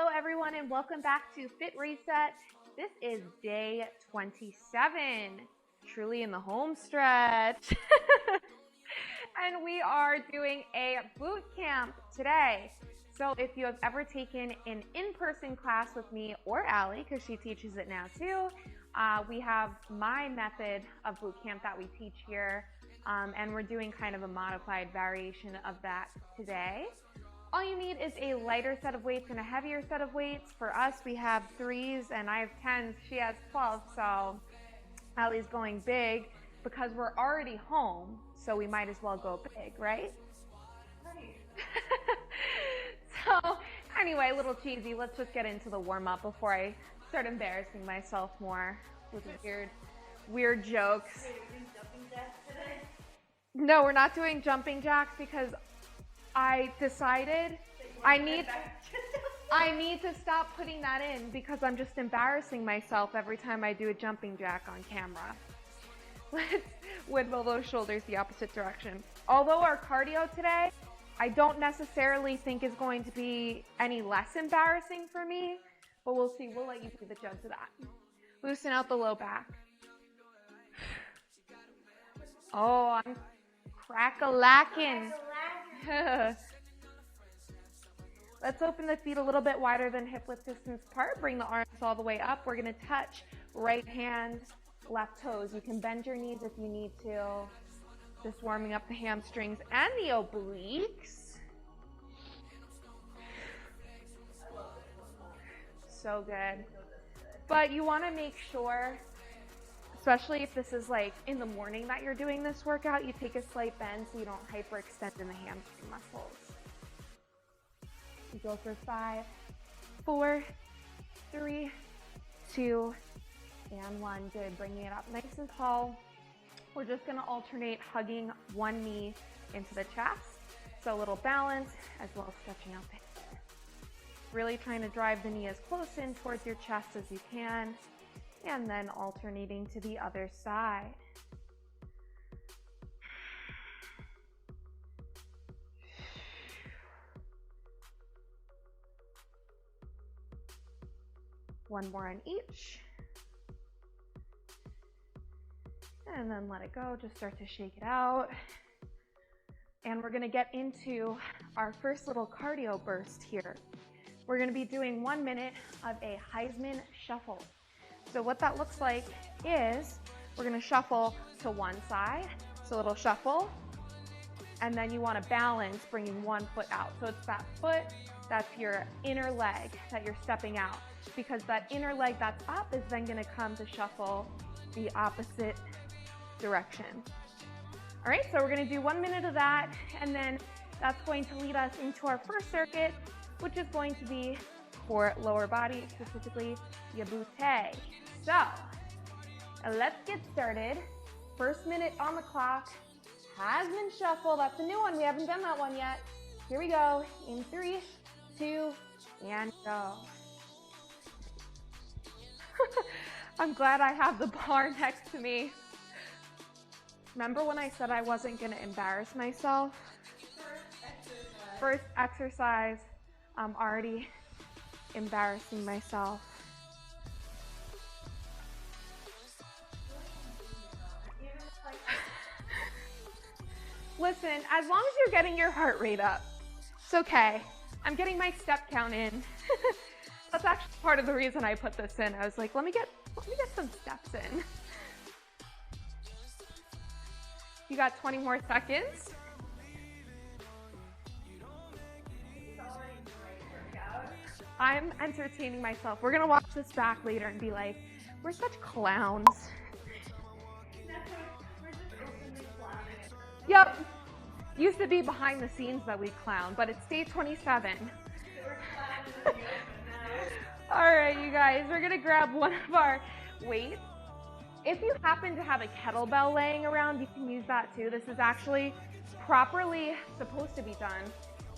Hello everyone and welcome back to Fit Reset. This is day 27, truly in the home stretch. And we are doing a boot camp today. So if you have ever taken an in-person class with me or Allie, because she teaches it now too, we have my method of boot camp that we teach here, and we're doing kind of a modified variation of that today. All you need is a lighter set of weights and a heavier set of weights. For us, we have 3s and I have 10s. She has 12, so Allie's going big because we're already home, so we might as well go big, right? Right. So anyway, a little cheesy. Let's just get into the warm-up before I start embarrassing myself more with weird jokes. Wait, are we doing jumping jacks today? No, we're not doing jumping jacks because I decided I need to stop putting that in because I'm just embarrassing myself every time I do a jumping jack on camera. Let's wiggle those shoulders the opposite direction. Although our cardio today, I don't necessarily think is going to be any less embarrassing for me, but we'll see. We'll let you be the judge of that. Loosen out the low back. Oh, I'm crack-a-lacking. Let's open the feet a little bit wider than hip width distance apart. Bring the arms all the way up. We're going to touch right hand, left toes. You can bend your knees if you need to. Just warming up the hamstrings and the obliques. So good. But you want to make sure, especially if this is like in the morning that you're doing this workout, you take a slight bend so you don't hyperextend in the hamstring muscles. You go for 5, 4, 3, 2, and 1. Good. Bringing it up nice and tall. We're just going to alternate hugging one knee into the chest. So a little balance as well as stretching out the hips. Really trying to drive the knee as close in towards your chest as you can. And then alternating to the other side. One more on each. And then let it go, just start to shake it out. And we're gonna get into our first little cardio burst here. We're gonna be doing 1 minute of a Heisman shuffle. So what that looks like is we're gonna shuffle to one side, so a little shuffle, and then you wanna balance bringing one foot out. So it's that foot, that's your inner leg that you're stepping out, because that inner leg that's up is then gonna come to shuffle the opposite direction. All right, so we're gonna do 1 minute of that, and then that's going to lead us into our first circuit, which is going to be for lower body, specifically your bootcamp. So let's get started. First minute on the clock. Heisman shuffle. That's a new one. We haven't done that one yet. Here we go. In 3, 2, and go. I'm glad I have the bar next to me. Remember when I said I wasn't going to embarrass myself? First exercise. I'm already embarrassing myself. Listen, as long as you're getting your heart rate up, it's okay. I'm getting my step count in. That's actually part of the reason I put this in. I was like, let me get some steps in. You got 20 more seconds. I'm entertaining myself. We're gonna watch this back later and be like, we're such clowns. Yep. Used to be behind the scenes that we clown, but it's day 27. All right, you guys, we're gonna grab one of our weights. If you happen to have a kettlebell laying around, you can use that too. This is actually properly supposed to be done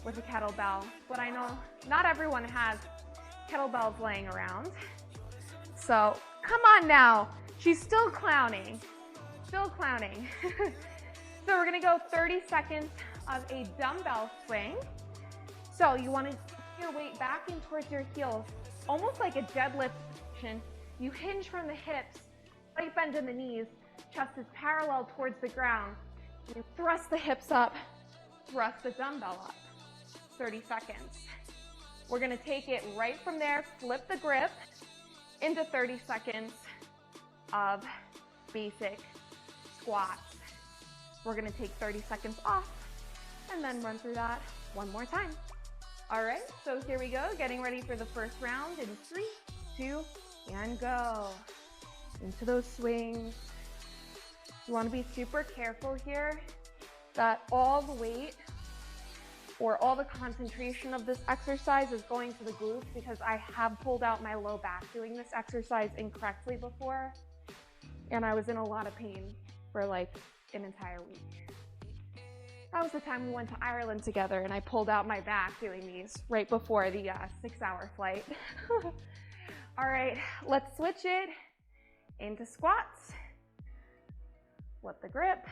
with a kettlebell, but I know not everyone has kettlebells laying around. So come on now, she's still clowning, still clowning. So we're gonna go 30 seconds of a dumbbell swing. So you wanna your weight back in towards your heels, almost like a deadlift position. You hinge from the hips, slight bend in the knees, chest is parallel towards the ground. You thrust the hips up, thrust the dumbbell up. 30 seconds. We're gonna take it right from there, flip the grip into 30 seconds of basic squats. We're gonna take 30 seconds off and then run through that one more time. All right, so here we go, getting ready for the first round in 3, 2, and go. Into those swings. You wanna be super careful here that all the weight or all the concentration of this exercise is going to the glutes, because I have pulled out my low back doing this exercise incorrectly before, and I was in a lot of pain for like an entire week. That was the time we went to Ireland together and I pulled out my back doing these right before the 6-hour flight. All right, let's switch it into squats. Flip the grip.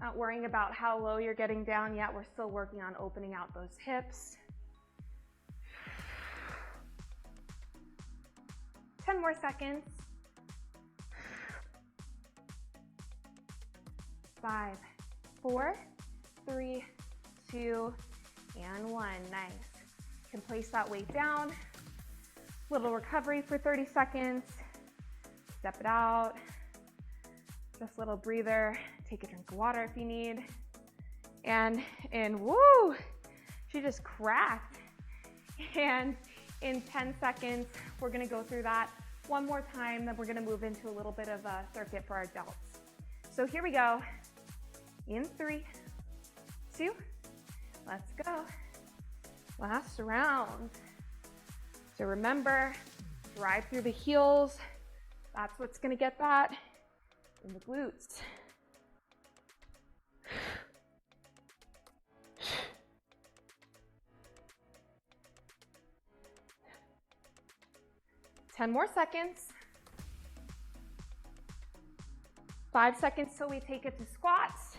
Not worrying about how low you're getting down yet. We're still working on opening out those hips. 10 more seconds. 5, 4, 3, 2, and 1. Nice. You can place that weight down. Little recovery for 30 seconds. Step it out. Just a little breather. Take a drink of water if you need. And woo, she just cracked. And in 10 seconds, we're gonna go through that one more time, then we're gonna move into a little bit of a circuit for our delts. So here we go. In 3, 2, let's go. Last round. So remember, drive through the heels. That's what's gonna get that in the glutes. 10 more seconds. 5 seconds till we take it to squats.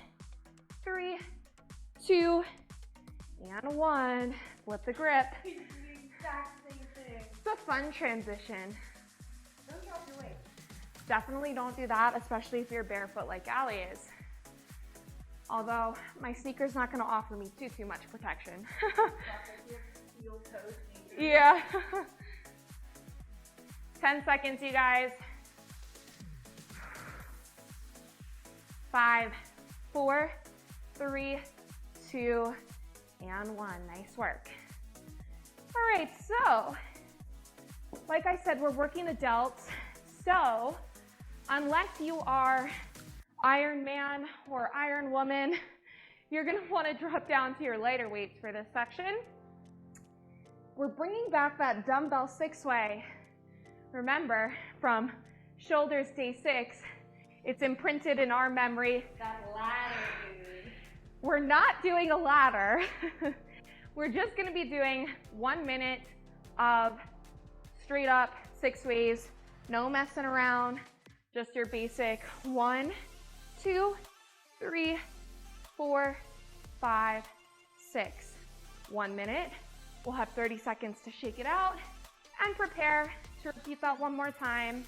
3, 2, and 1. Flip the grip. It's the exact same thing. It's a fun transition. Don't drop your weight. Definitely don't do that, especially if you're barefoot like Allie is. Although my sneaker's not gonna offer me too much protection. Drop your heel toes. Yeah. 10 seconds, you guys. 5, 4, 3, 2, and 1. Nice work. All right, so like I said, we're working the delts. So unless you are Iron Man or Iron Woman, you're gonna wanna drop down to your lighter weights for this section. We're bringing back that dumbbell 6-way. Remember, from shoulders day 6, it's imprinted in our memory. That ladder, dude. We're not doing a ladder. We're just gonna be doing 1 minute of straight up 6 ways, no messing around, just your basic 1, 2, 3, 4, 5, 6. 1 minute. We'll have 30 seconds to shake it out and prepare to repeat that one more time.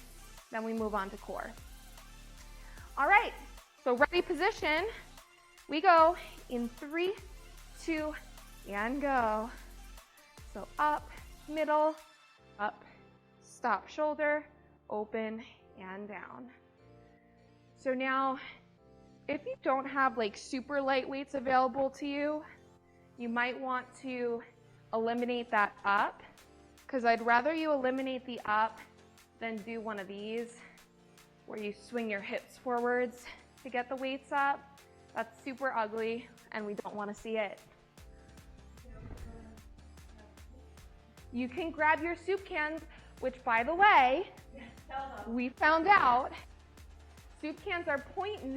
Then we move on to core. All right, so ready position. We go in 3, 2, and go. So up, middle, up, stop shoulder, open, and down. So now, if you don't have like super light weights available to you, you might want to eliminate that up, because I'd rather you eliminate the up than do one of these where you swing your hips forwards to get the weights up. That's super ugly and we don't want to see it. You can grab your soup cans, which by the way, we found out soup cans are 0.9,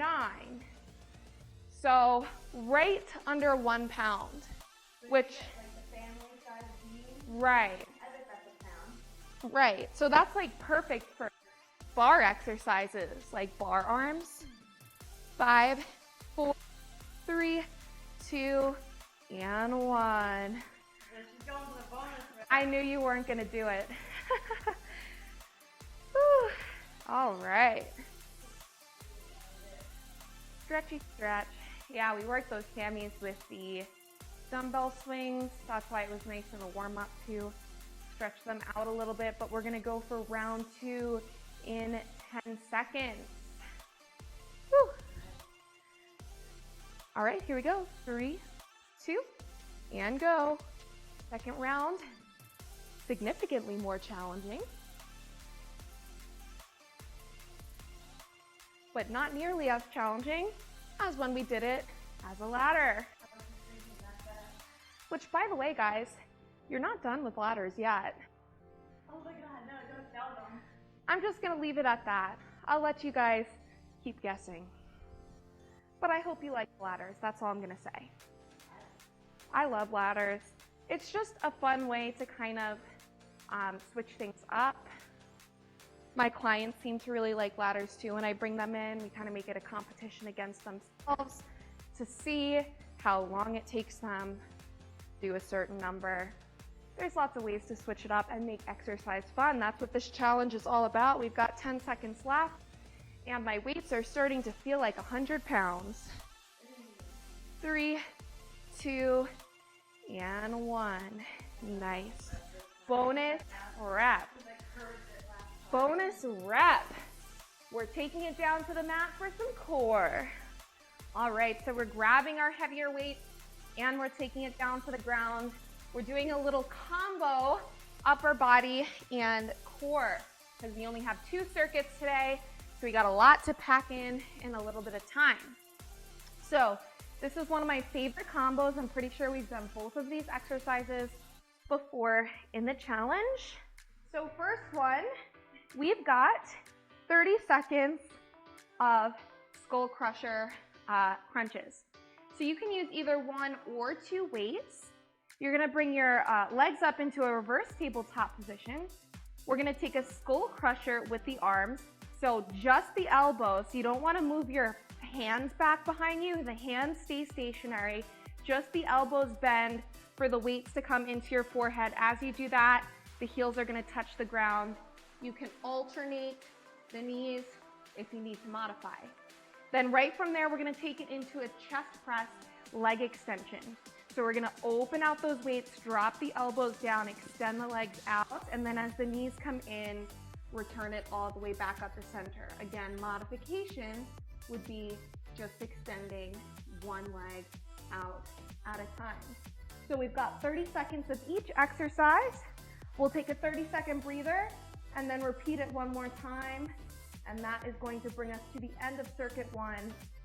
so right under 1 pound, which, right. I bet that's a pound. Right, so that's like perfect for bar exercises, like bar arms. 5, 4, 3, 2, and 1. She's going to the bonus. I knew you weren't gonna do it. Whew. All right. Stretchy stretch. Yeah, we worked those hammies with the dumbbell swings. That's why it was nice in a warm up to stretch them out a little bit, but we're gonna go for round 2 in 10 seconds. Whew. All right, here we go. 3, 2, and go. Second round, significantly more challenging, but not nearly as challenging as when we did it as a ladder. Which, by the way, guys, you're not done with ladders yet. Oh my God, no, don't tell them. I'm just gonna leave it at that. I'll let you guys keep guessing. But I hope you like ladders, that's all I'm gonna say. I love ladders. It's just a fun way to kind of switch things up. My clients seem to really like ladders too. When I bring them in, we kind of make it a competition against themselves to see how long it takes them to do a certain number. There's lots of ways to switch it up and make exercise fun. That's what this challenge is all about. We've got 10 seconds left, and my weights are starting to feel like 100 pounds. 3, 2, and 1. Nice. Bonus rep. Bonus rep. We're taking it down to the mat for some core. All right, so we're grabbing our heavier weights and we're taking it down to the ground. We're doing a little combo, upper body and core, because we only have 2 circuits today, so we got a lot to pack in a little bit of time. So this is one of my favorite combos. I'm pretty sure we've done both of these exercises before in the challenge. So first one, we've got 30 seconds of Skullcrusher Crunches. So you can use either 1 or 2 weights. You're gonna bring your legs up into a reverse tabletop position. We're gonna take a skull crusher with the arms. So just the elbows. So you don't wanna move your hands back behind you. The hands stay stationary. Just the elbows bend for the weights to come into your forehead. As you do that, the heels are gonna touch the ground. You can alternate the knees if you need to modify. Then right from there, we're gonna take it into a chest press leg extension. So we're gonna open out those weights, drop the elbows down, extend the legs out, and then as the knees come in, return it all the way back up the center. Again, modification would be just extending one leg out at a time. So we've got 30 seconds of each exercise. We'll take a 30-second breather and then repeat it one more time. And that is going to bring us to the end of circuit 1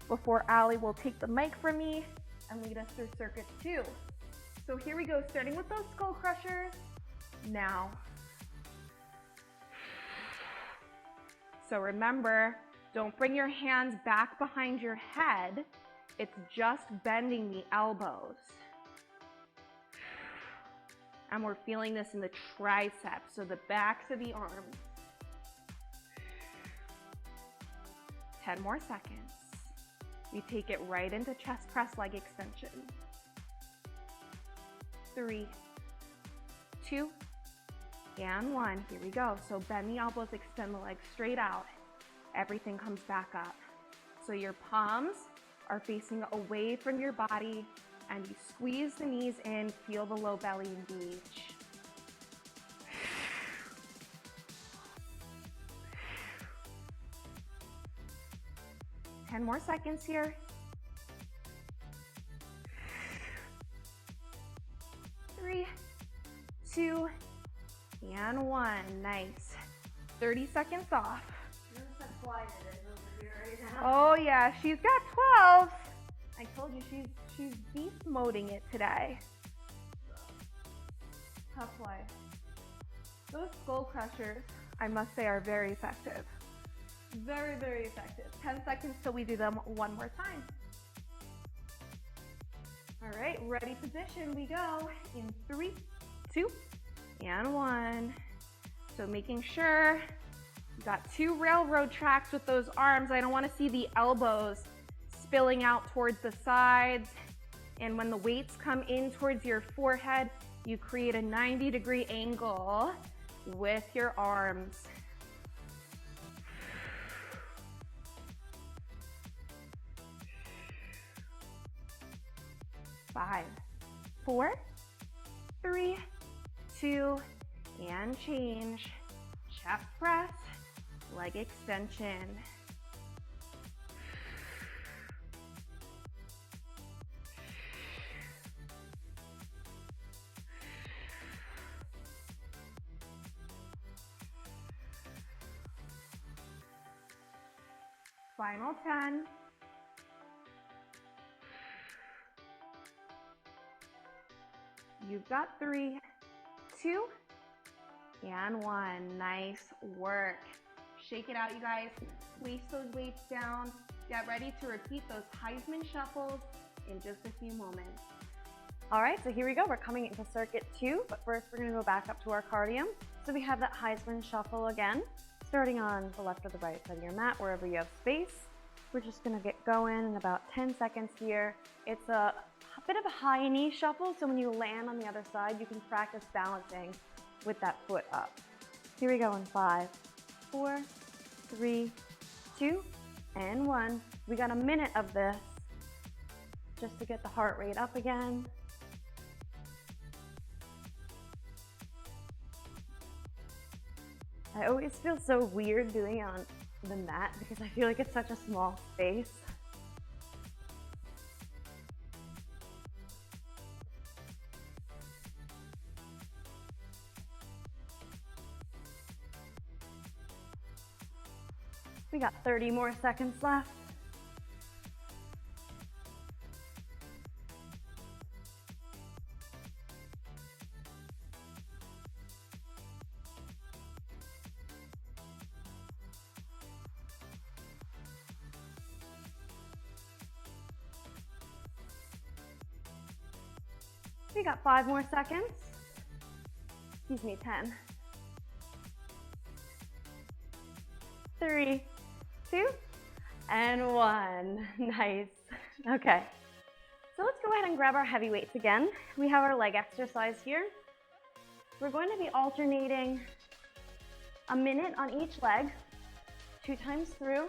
before Allie will take the mic from me and lead us through circuit 2. So here we go, starting with those skull crushers now. So remember, don't bring your hands back behind your head. It's just bending the elbows. And we're feeling this in the triceps, so the backs of the arms. 10 more seconds. We take it right into chest press leg extension. 3, 2, and 1. Here we go. So bend the elbows, extend the legs straight out. Everything comes back up. So your palms are facing away from your body and you squeeze the knees in, feel the low belly engage. 10 more seconds here. 3, 2, and 1. Nice. 30 seconds off. Oh yeah, she's got 12. I told you she's beast moding it today. Tough life. Those skull crushers, I must say, are very effective. Very, very effective. 10 seconds till we do them one more time. All right, ready position, we go in 3, 2, and 1. So making sure you got 2 railroad tracks with those arms. I don't want to see the elbows spilling out towards the sides. And when the weights come in towards your forehead, you create a 90-degree angle with your arms. 5, 4, 3, 2, and change. Chest press, leg extension. Final 10. You've got 3, 2, and 1. Nice work. Shake it out, you guys. Place those weights down. Get ready to repeat those Heisman shuffles in just a few moments. All right, so here we go. We're coming into circuit 2, but first we're going to go back up to our cardio. So we have that Heisman shuffle again, starting on the left or the right side of your mat, wherever you have space. We're just going to get going in about 10 seconds here. It's a bit of a high knee shuffle, so when you land on the other side, you can practice balancing with that foot up. Here we go in 5, 4, 3, 2, and 1. We got a minute of this just to get the heart rate up again. I always feel so weird doing it on the mat because I feel like it's such a small space. We got 30 more seconds left. We got 5 more seconds. Excuse me, 10. 3, 2, and 1. Nice. Okay. So let's go ahead and grab our heavy weights again. We have our leg exercise here. We're going to be alternating a minute on each leg, 2 times through.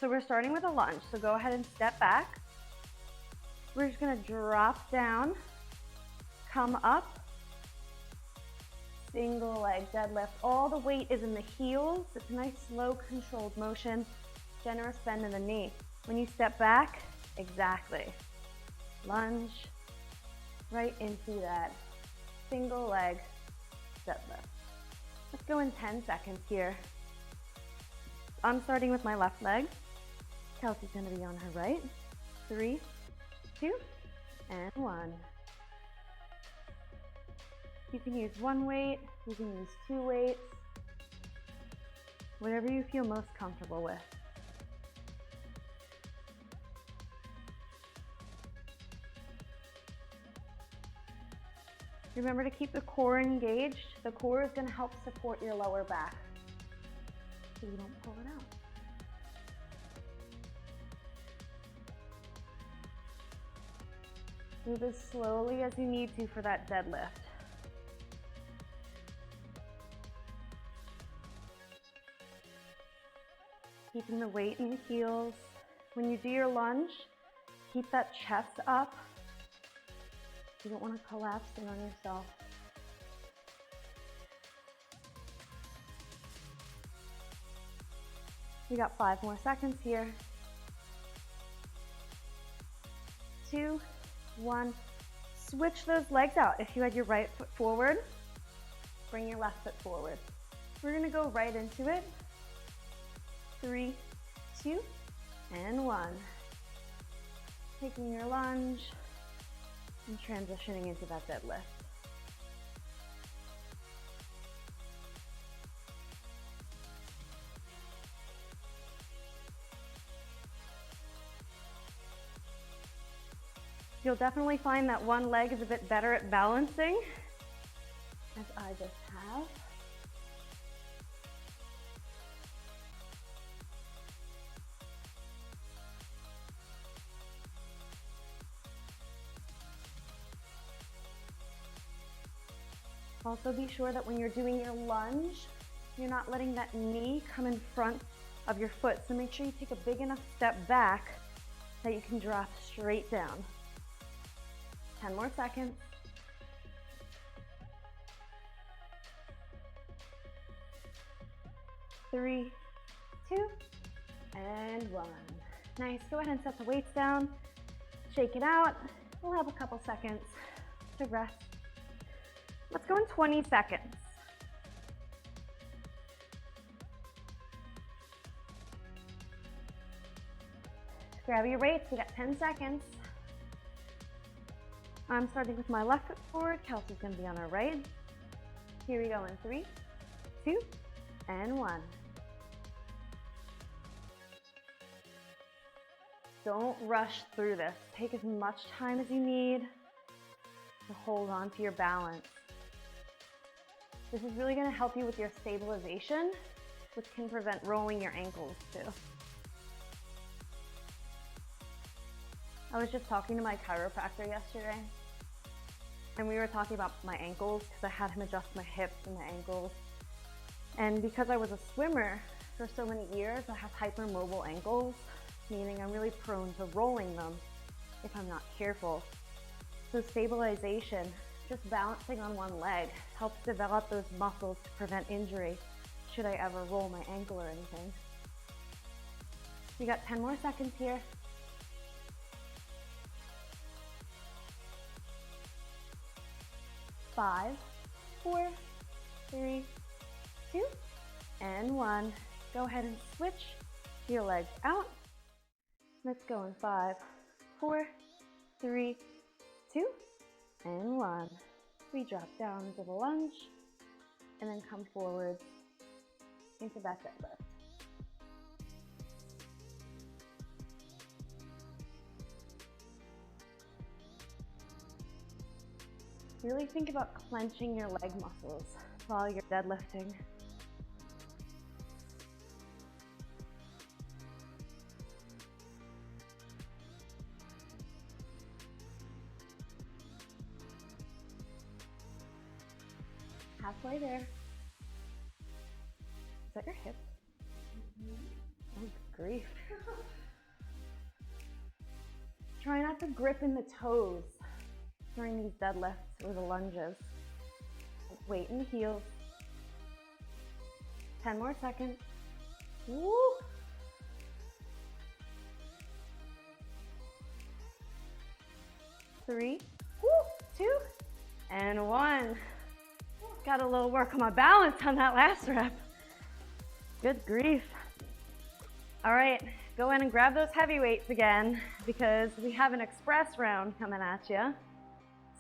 So we're starting with a lunge. So go ahead and step back. We're just going to drop down, come up, single leg deadlift. All the weight is in the heels. It's a nice, slow, controlled motion. Generous bend in the knee. When you step back, exactly. Lunge right into that single leg deadlift. Let's go in 10 seconds here. I'm starting with my left leg. Kelsey's going to be on her right. 3, 2, and 1. You can use one weight, you can use 2 weights, whatever you feel most comfortable with. Remember to keep the core engaged. The core is going to help support your lower back so you don't pull it out. Move as slowly as you need to for that deadlift. Keeping the weight in the heels. When you do your lunge, keep that chest up. You don't want to collapse in on yourself. We got 5 more seconds here. 2, 1. Switch those legs out. If you had your right foot forward, bring your left foot forward. We're going to go right into it. 3, 2, and 1. Taking your lunge and transitioning into that deadlift. You'll definitely find that one leg is a bit better at balancing, as I just have. Also be sure that when you're doing your lunge, you're not letting that knee come in front of your foot. So make sure you take a big enough step back that you can drop straight down. 10 more seconds. 3, 2, and 1. Nice, go ahead and set the weights down. Shake it out. We'll have a couple seconds to rest. Let's go in 20 seconds. Grab your weights, we got 10 seconds. I'm starting with my left foot forward. Kelsey's gonna be on our right. Here we go in 3, 2, and 1. Don't rush through this. Take as much time as you need to hold on to your balance. This is really gonna help you with your stabilization, which can prevent rolling your ankles too. I was just talking to my chiropractor yesterday, and we were talking about my ankles because I had him adjust my hips and my ankles. And because I was a swimmer for so many years, I have hypermobile ankles, meaning I'm really prone to rolling them if I'm not careful. So stabilization, just balancing on one leg, helps develop those muscles to prevent injury should I ever roll my ankle or anything. We got 10 more seconds here. 5, 4, 3, 2, and 1. Go ahead and switch your legs out. Let's go in 5, 4, 3, 2, and 1. We drop down into the lunge and then come forward into that deadlift. Really think about clenching your leg muscles while you're deadlifting. Halfway there. Is that your hip? Oh, grief. Try not to grip in the toes during these deadlifts or the lunges. Weight in the heels. 10 more seconds. Woo! 3, 2, and 1. Got a little work on my balance on that last rep. Good grief. All right, go in and grab those heavy weights again because we have an express round coming at you.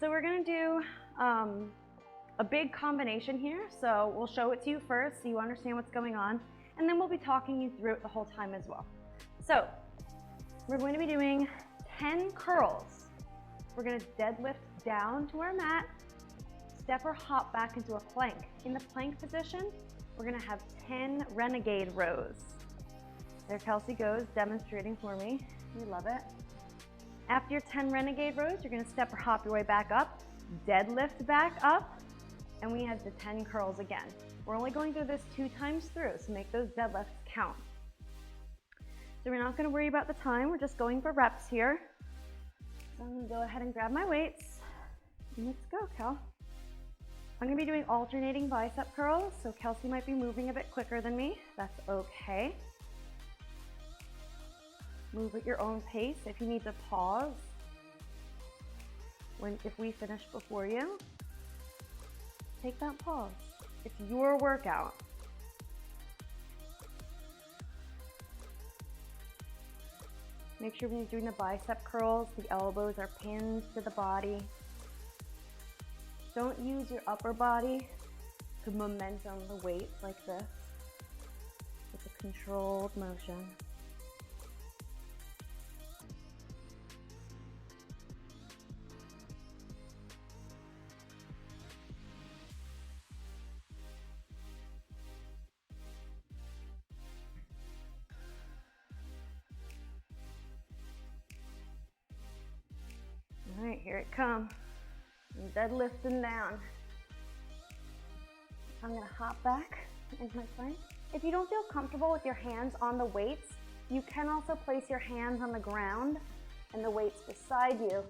So we're gonna do a big combination here. So we'll show it to you first so you understand what's going on, and then we'll be talking you through it the whole time as well. So we're going to be doing 10 curls. We're gonna deadlift down to our mat, step or hop back into a plank. In the plank position, we're gonna have 10 Renegade rows. There Kelsey goes, demonstrating for me. We love it. After your 10 Renegade rows, you're gonna step or hop your way back up, deadlift back up, and we have the 10 curls again. We're only going through this 2 times through, so make those deadlifts count. So we're not gonna worry about the time, we're just going for reps here. So I'm gonna go ahead and grab my weights, and let's go, Kel. I'm gonna be doing alternating bicep curls, so Kelsey might be moving a bit quicker than me. That's okay. Move at your own pace. If you need to pause, if we finish before you, take that pause. It's your workout. Make sure when you're doing the bicep curls, the elbows are pinned to the body. Don't use your upper body to momentum the weights like this. It's a controlled motion. All right, here it comes. Deadlifting down. I'm gonna hop back into my plank. If you don't feel comfortable with your hands on the weights, you can also place your hands on the ground and the weights beside you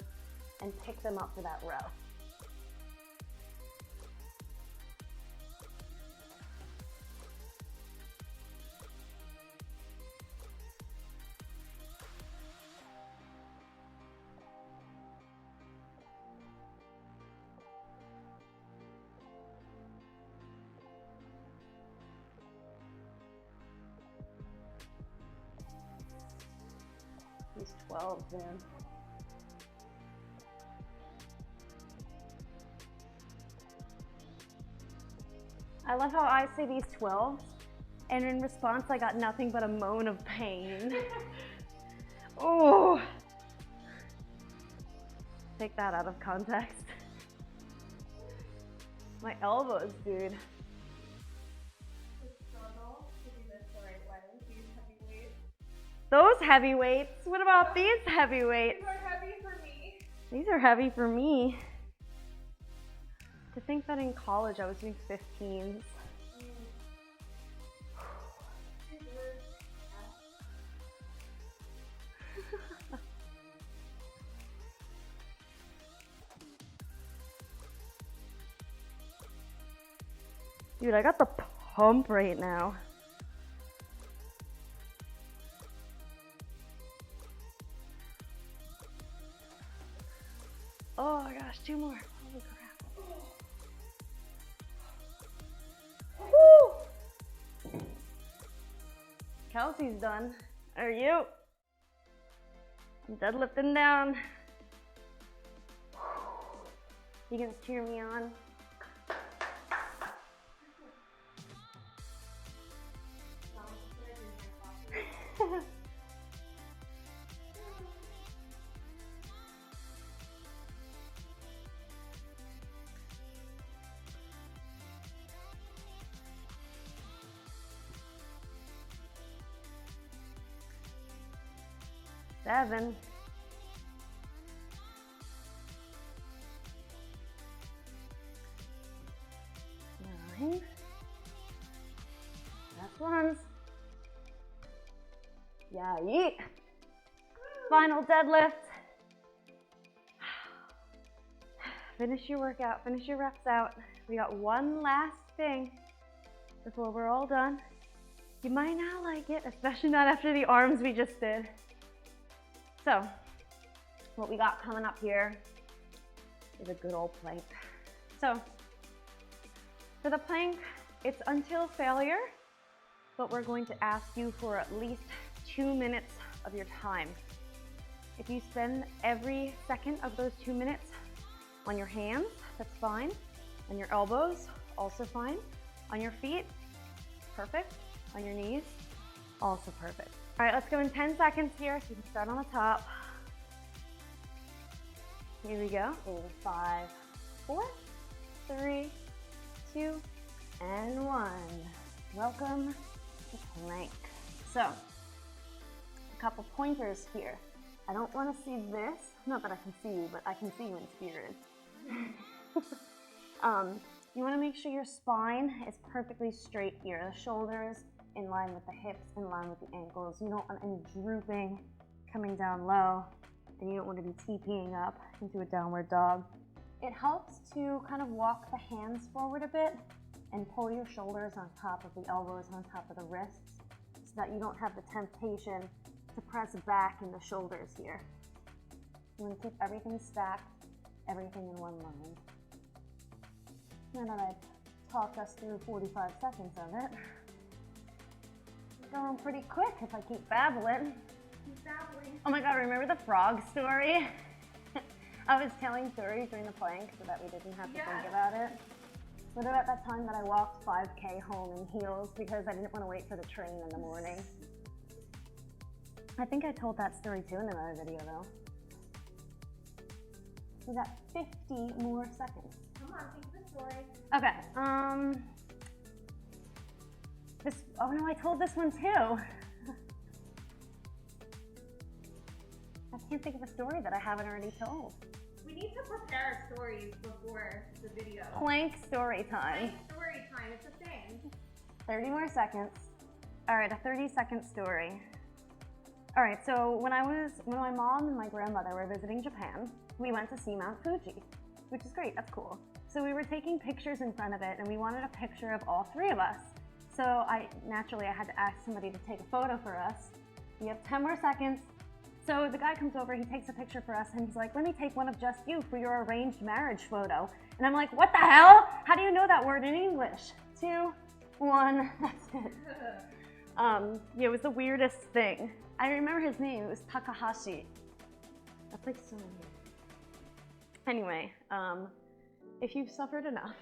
and pick them up for that row. These 12s, man. I love how I say these 12s, and in response I got nothing but a moan of pain. Oh! Take that out of context. My elbows, dude. Those heavy weights? What about these heavy weights? These are heavy for me. These are heavy for me. To think that in college I was doing 15s. Dude, I got the pump right now. Oh my gosh, 2 more. Holy crap. Woo! Kelsey's done. Are you? I'm deadlifting down. You gonna cheer me on? Seven. 9. Last ones. Yeah, yeet. Final deadlift. Finish your workout, finish your reps out. We got one last thing before we're all done. You might not like it, especially not after the arms we just did. So, what we got coming up here is a good old plank. So, for the plank, it's until failure, but we're going to ask you for at least 2 minutes of your time. If you spend every second of those 2 minutes on your hands, that's fine. On your elbows, also fine. On your feet, perfect. On your knees, also perfect. All right, let's go in 10 seconds here, so you can start on the top. Here we go. In 5, 4, 3, 2, and 1. Welcome to plank. So, a couple pointers here. I don't want to see this. Not that I can see you, but I can see you in spirit. You want to make sure your spine is perfectly straight here. The shoulders in line with the hips, in line with the ankles. You don't want any drooping coming down low, and you don't want to be TPing up into a downward dog. It helps to kind of walk the hands forward a bit and pull your shoulders on top of the elbows, on top of the wrists, so that you don't have the temptation to press back in the shoulders here. You want to keep everything stacked, everything in one line. Now that I've talked us through 45 seconds of it, going pretty quick if I keep babbling. Oh my god, remember the frog story? I was telling stories during the plank so that we didn't have to think about it. What about that time that I walked 5K home in heels because I didn't want to wait for the train in the morning? I think I told that story too in another video though. We got 50 more seconds. Come on, think the story. Okay, oh no, I told this one too. I can't think of a story that I haven't already told. We need to prepare stories before the video. Plank story time. Plank story time. fine. It's the same. 30 more seconds. All right, a 30-second story. All right, so when my mom and my grandmother were visiting Japan, we went to see Mount Fuji, which is great, that's cool. So we were taking pictures in front of it, and we wanted a picture of all three of us. So naturally I had to ask somebody to take a photo for us. We have 10 more seconds. So the guy comes over, he takes a picture for us, and he's like, let me take one of just you for your arranged marriage photo. And I'm like, what the hell? How do you know that word in English? 2, 1, that's it. Yeah, it was the weirdest thing. I remember his name, it was Takahashi. That's like so weird. Anyway, if you've suffered enough,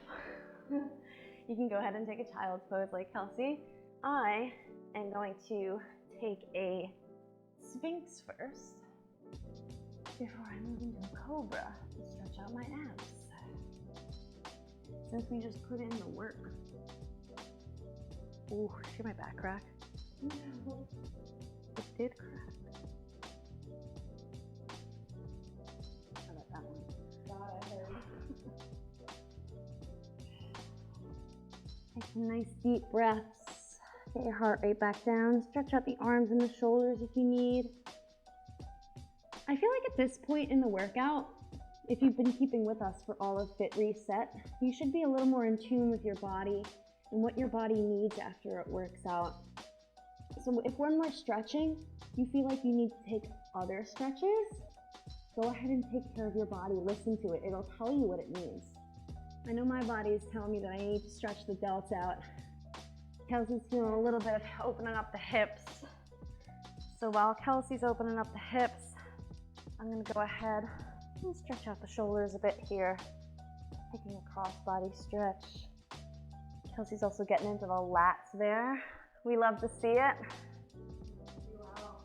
you can go ahead and take a child's pose like Kelsie. I am going to take a Sphinx first before I move into a Cobra to stretch out my abs. Since we just put in the work. Ooh, see my back crack? No. It did crack. How about that one? God, I heard. Take some nice deep breaths. Get your heart rate back down. Stretch out the arms and the shoulders if you need. I feel like at this point in the workout, if you've been keeping with us for all of Fit Reset, you should be a little more in tune with your body and what your body needs after it works out. So if when we're stretching, you feel like you need to take other stretches, go ahead and take care of your body. Listen to it. It'll tell you what it needs. I know my body is telling me that I need to stretch the delts out. Kelsie's feeling a little bit of opening up the hips. So while Kelsie's opening up the hips, I'm gonna go ahead and stretch out the shoulders a bit here. Taking a cross-body stretch. Kelsie's also getting into the lats there. We love to see it. Wow.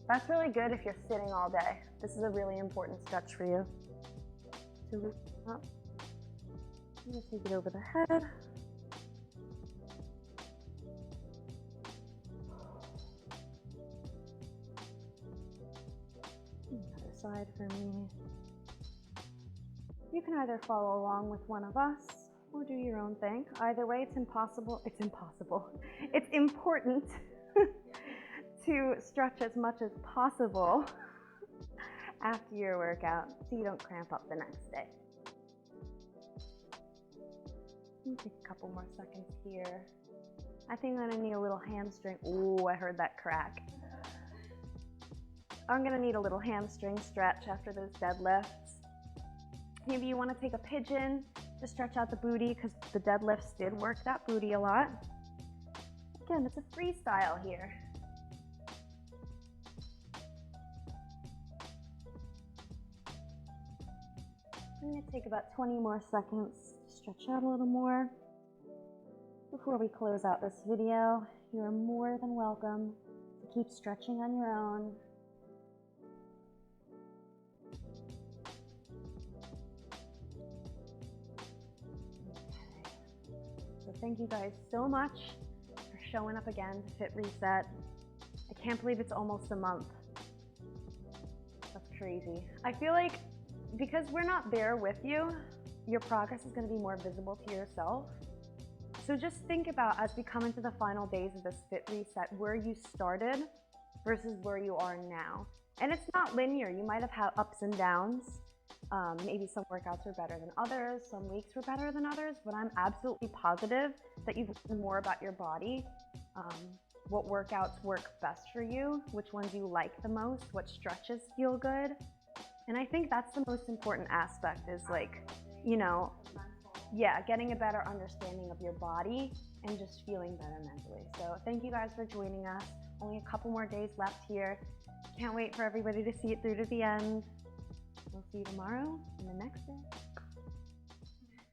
That's really good if you're sitting all day. This is a really important stretch for you. So lift up. I'm gonna take it over the head. Other side for me. You can either follow along with one of us or do your own thing. Either way, it's impossible. It's important to stretch as much as possible after your workout so you don't cramp up the next day. Let me take a couple more seconds here. I think I'm gonna need a little hamstring. Ooh, I heard that crack. I'm gonna need a little hamstring stretch after those deadlifts. Maybe you wanna take a pigeon to stretch out the booty because the deadlifts did work that booty a lot. Again, it's a freestyle here. I'm gonna take about 20 more seconds to stretch out a little more. Before we close out this video, you are more than welcome to keep stretching on your own. So thank you guys so much for showing up again to Fit Reset. I can't believe it's almost a month. That's crazy. I feel like because we're not there with you, your progress is going to be more visible to yourself. So just think about, as we come into the final days of this Fit Reset, where you started versus where you are now. And it's not linear. You might have had ups and downs. Maybe some workouts were better than others, some weeks were better than others, but I'm absolutely positive that you've learned more about your body, what workouts work best for you, which ones you like the most, what stretches feel good. And I think that's the most important aspect is like, you know, yeah, getting a better understanding of your body and just feeling better mentally. So thank you guys for joining us. Only a couple more days left here. Can't wait for everybody to see it through to the end. We'll see you tomorrow and the next day.